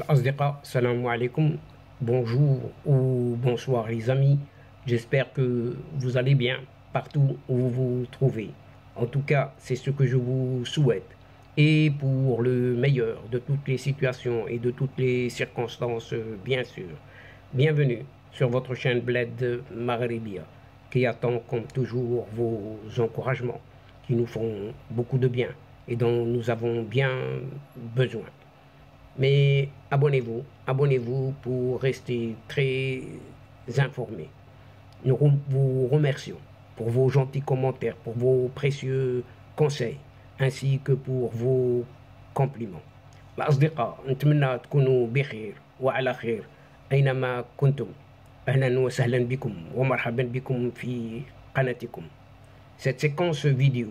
Asdiqa, salam alaikum, bonjour ou bonsoir les amis, j'espère que vous allez bien partout où vous vous trouvez. En tout cas, c'est ce que je vous souhaite. Et pour le meilleur de toutes les situations et de toutes les circonstances, bien sûr. Bienvenue sur votre chaîne Bled Maghribia, qui attend comme toujours vos encouragements, qui nous font beaucoup de bien et dont nous avons bien besoin. Mais abonnez-vous pour rester très informés. Nous vous remercions pour vos gentils commentaires, pour vos précieux conseils, ainsi que pour vos compliments. الأصدقاء نتمنى تكونوا بخير وعلى خير أينما كنتم. أهلا وسهلا بكم ومرحبا بكم في قناتكم. Cette séquence vidéo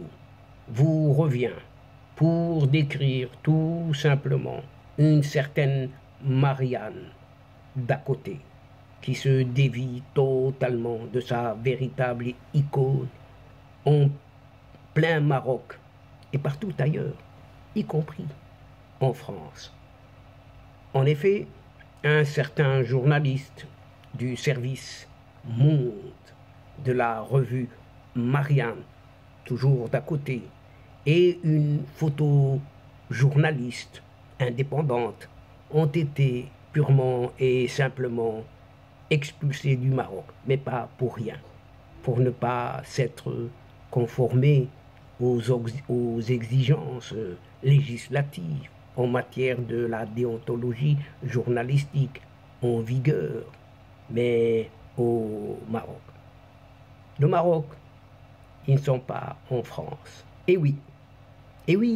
vous revient pour décrire tout simplement une certaine Marianne d'à côté qui se dévie totalement de sa véritable icône en plein Maroc et partout ailleurs, y compris en France. En effet, un certain journaliste du service Monde de la revue Marianne, toujours d'à côté, et une photojournaliste indépendantes ont été purement et simplement expulsés du Maroc, mais pas pour rien, pour ne pas s'être conformés aux exigences législatives en matière de la déontologie journalistique en vigueur, mais au Maroc. Le Maroc, ils ne sont pas en France. Et oui,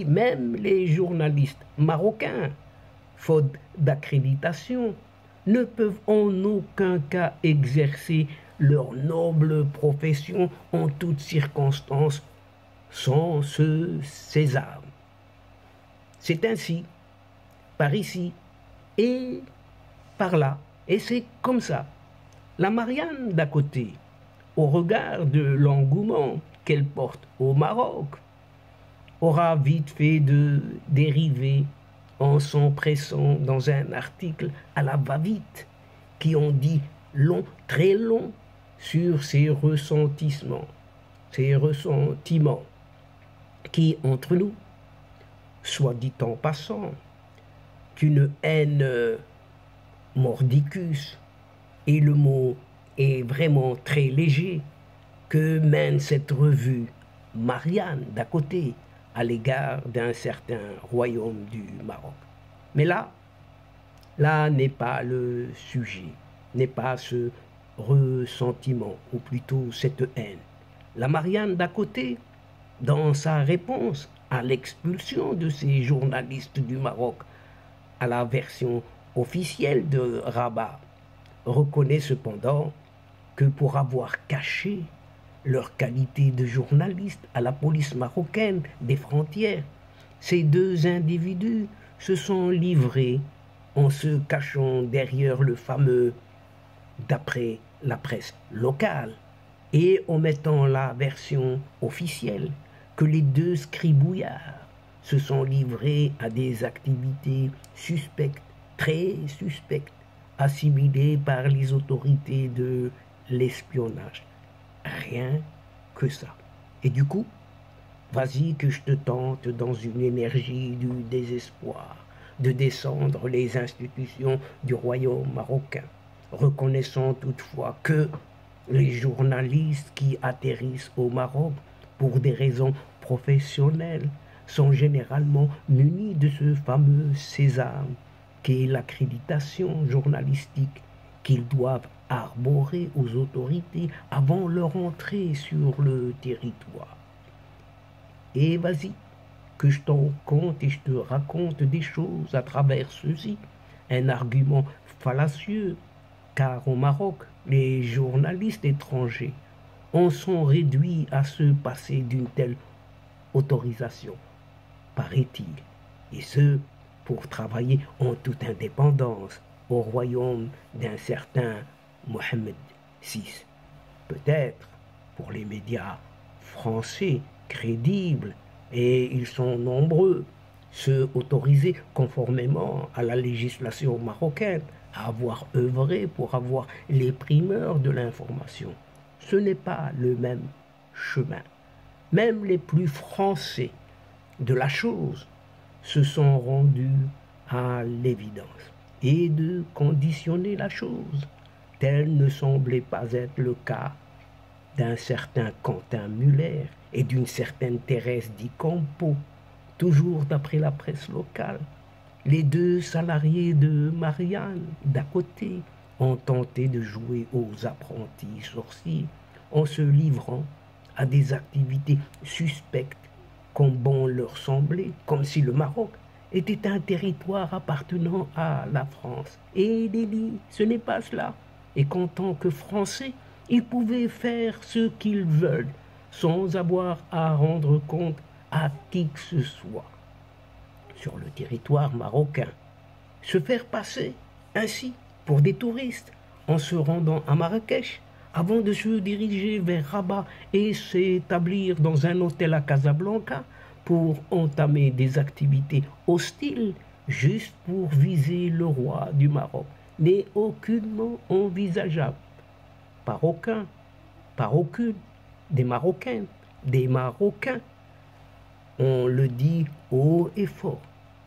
même les journalistes marocains, faute d'accréditation, ne peuvent en aucun cas exercer leur noble profession en toutes circonstances sans ce sésame. C'est ainsi, par ici et par là, et c'est comme ça. La Marianne d'à côté, au regard de l'engouement qu'elle porte au Maroc, aura vite fait de dériver en s'empressant dans un article à la va-vite qui en dit long, très long sur ses ressentiments qui, entre nous, soit dit en passant, qu'une haine mordicus, et le mot est vraiment très léger, que mène cette revue Marianne d'à côté à l'égard d'un certain royaume du Maroc. Mais là n'est pas le sujet, n'est pas ce ressentiment, ou plutôt cette haine. La Marianne d'à côté, dans sa réponse à l'expulsion de ces journalistes du Maroc à la version officielle de Rabat, reconnaît cependant que pour avoir caché leur qualité de journaliste à la police marocaine des frontières, ces deux individus se sont livrés en se cachant derrière le fameux d'après la presse locale et omettant la version officielle que les deux scribouillards se sont livrés à des activités suspectes, très suspectes, assimilées par les autorités de l'espionnage. Rien que ça. Et du coup, vas-y que je te tente dans une énergie du désespoir de descendre les institutions du royaume marocain, reconnaissant toutefois que les journalistes qui atterrissent au Maroc pour des raisons professionnelles sont généralement munis de ce fameux sésame qui est l'accréditation journalistique qu'ils doivent arborer aux autorités avant leur entrée sur le territoire. Et vas-y, que je t'en compte et je te raconte des choses à travers ceci, un argument fallacieux, car au Maroc, les journalistes étrangers en sont réduits à se passer d'une telle autorisation, paraît-il, et ce, pour travailler en toute indépendance au royaume d'un certain Mohamed VI. Peut-être pour les médias français crédibles, et ils sont nombreux, se autoriser, conformément à la législation marocaine, à avoir œuvré pour avoir les primeurs de l'information. Ce n'est pas le même chemin. Même les plus français de la chose se sont rendus à l'évidence et de conditionner la chose. Tel ne semblait pas être le cas d'un certain Quentin Muller et d'une certaine Thérèse Di Campo, toujours d'après la presse locale. Les deux salariés de Marianne, d'à côté, ont tenté de jouer aux apprentis sorciers en se livrant à des activités suspectes comme bon leur semblait, comme si le Maroc était un territoire appartenant à la France. Et Déli, ce n'est pas cela. Et qu'en tant que Français, ils pouvaient faire ce qu'ils veulent, sans avoir à rendre compte à qui que ce soit sur le territoire marocain. Se faire passer ainsi pour des touristes en se rendant à Marrakech avant de se diriger vers Rabat et s'établir dans un hôtel à Casablanca pour entamer des activités hostiles juste pour viser le roi du Maroc n'est aucunement envisageable par aucun, par aucune des Marocaines, des Marocains. On le dit haut et fort,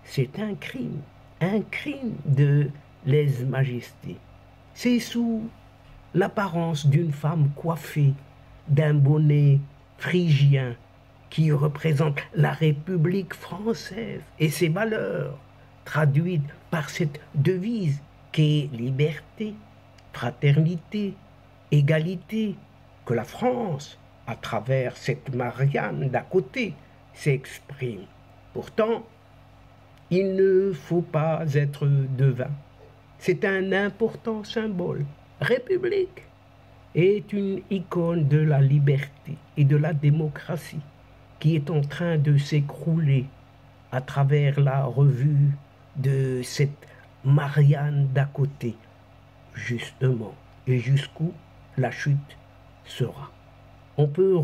c'est un crime de lèse-majesté. C'est sous l'apparence d'une femme coiffée d'un bonnet phrygien qui représente la République française et ses valeurs, traduites par cette devise qu'est liberté, fraternité, égalité, que la France, à travers cette Marianne d'à côté, s'exprime. Pourtant, il ne faut pas être devin. C'est un important symbole. République est une icône de la liberté et de la démocratie qui est en train de s'écrouler à travers la revue de cette Marianne d'à côté, justement, et jusqu'où la chute sera. On peut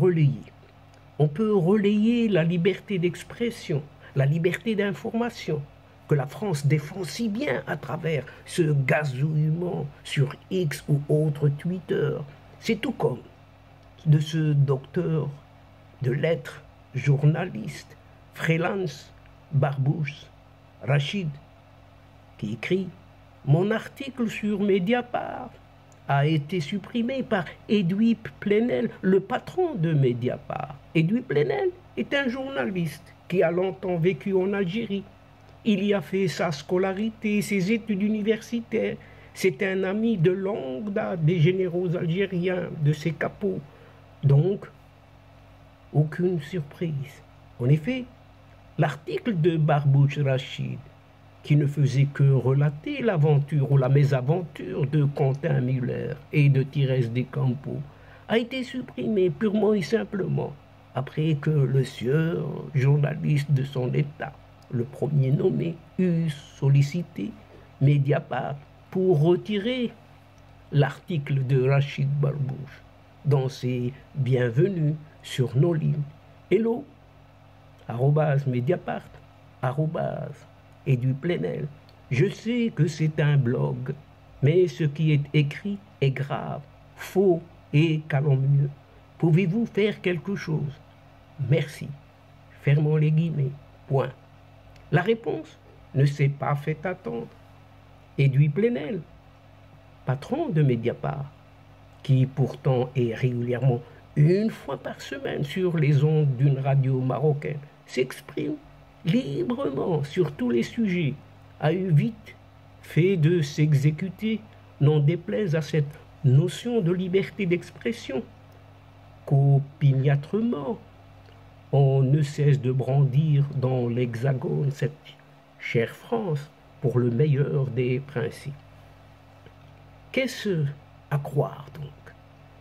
relayer la liberté d'expression, la liberté d'information, que la France défend si bien à travers ce gazouillement sur X ou autre Twitter. C'est tout comme de ce docteur de lettres, journaliste, freelance, Barbouche Rachid, qui écrit « Mon article sur Mediapart a été supprimé par Edoui Plenel, le patron de Mediapart. Edoui Plenel est un journaliste qui a longtemps vécu en Algérie. Il y a fait sa scolarité, ses études universitaires. C'est un ami de longue date des généraux algériens, de ses capots. Donc, aucune surprise. En effet, l'article de Barbouche Rachid, qui ne faisait que relater l'aventure ou la mésaventure de Quentin Muller et de Thérèse Di Campo, a été supprimé purement et simplement après que le sieur journaliste de son état, le premier nommé, eut sollicité Mediapart pour retirer l'article de Rachid Barbouche dans ses bienvenus sur nos lignes. Hello, @Mediapart, @Edoui Plenel. Je sais que c'est un blog, mais ce qui est écrit est grave, faux et calomnieux. Pouvez-vous faire quelque chose? Merci. Fermons les guillemets. Point. La réponse ne s'est pas fait attendre. Edoui Plenel, patron de Mediapart, qui pourtant est régulièrement une fois par semaine sur les ondes d'une radio marocaine, s'exprime librement sur tous les sujets, a eu vite fait de s'exécuter, n'en déplaise à cette notion de liberté d'expression, qu'opiniâtrement on ne cesse de brandir dans l'Hexagone, cette chère France, pour le meilleur des principes. Qu'est-ce à croire donc,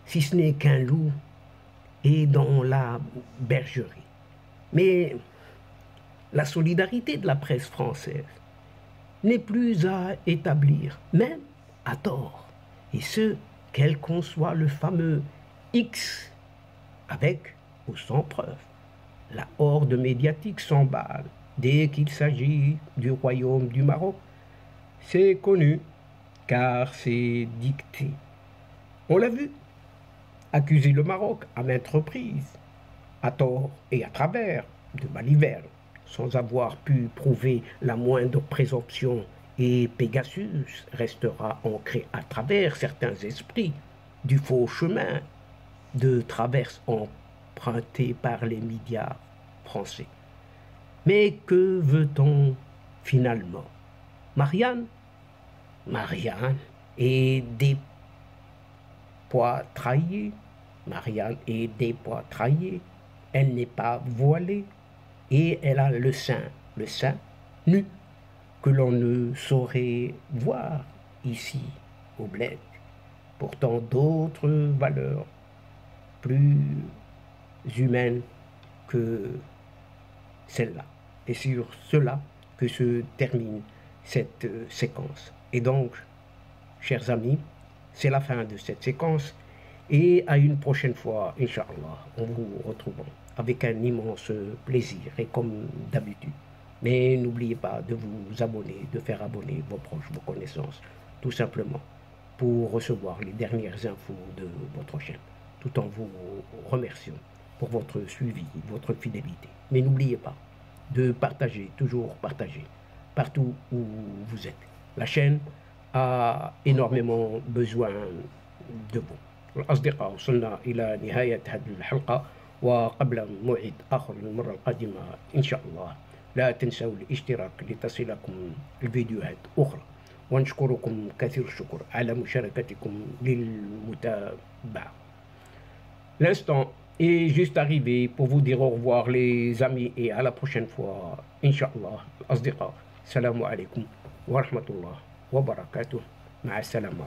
si ce n'est qu'un loup est dans la bergerie? Mais la solidarité de la presse française n'est plus à établir, même à tort, et ce, quel qu'en soit le fameux X, avec ou sans preuve. La horde médiatique s'emballe dès qu'il s'agit du royaume du Maroc. C'est connu, car c'est dicté. On l'a vu, accuser le Maroc à maintes reprises, à tort et à travers, de baliverne, sans avoir pu prouver la moindre présomption, et Pégasus restera ancré à travers certains esprits du faux chemin de traverse emprunté par les médias français. Mais que veut-on finalement? Marianne est dépoitraillée. Marianne est dépoitraillée. Elle n'est pas voilée et elle a le sein nu, que l'on ne saurait voir ici au bled. Pourtant d'autres valeurs plus humaines que celle-là. Et sur cela que se termine cette séquence. Et donc, chers amis, c'est la fin de cette séquence. Et à une prochaine fois, Inch'Allah, on vous retrouvera avec un immense plaisir et comme d'habitude. Mais n'oubliez pas de vous abonner, de faire abonner vos proches, vos connaissances, tout simplement, pour recevoir les dernières infos de votre chaîne, tout en vous remerciant pour votre suivi, votre fidélité. Mais n'oubliez pas de partager, toujours partager, partout où vous êtes. La chaîne a énormément besoin de vous. الأصدقاء وصلنا إلى نهاية هذه الحلقة، وقبل موعد آخر المرة القادمة إن شاء الله لا تنسوا الاشتراك لتصلكم الفيديوهات أخرى، ونشكركم كثير الشكر على مشاركتكم للمتابعة. L'instant est juste arrivé pour vous dire au revoir les amis et à la prochaine fois Inch'Allah. الأصدقاء السلام عليكم ورحمة الله وبركاته. مع السلامة.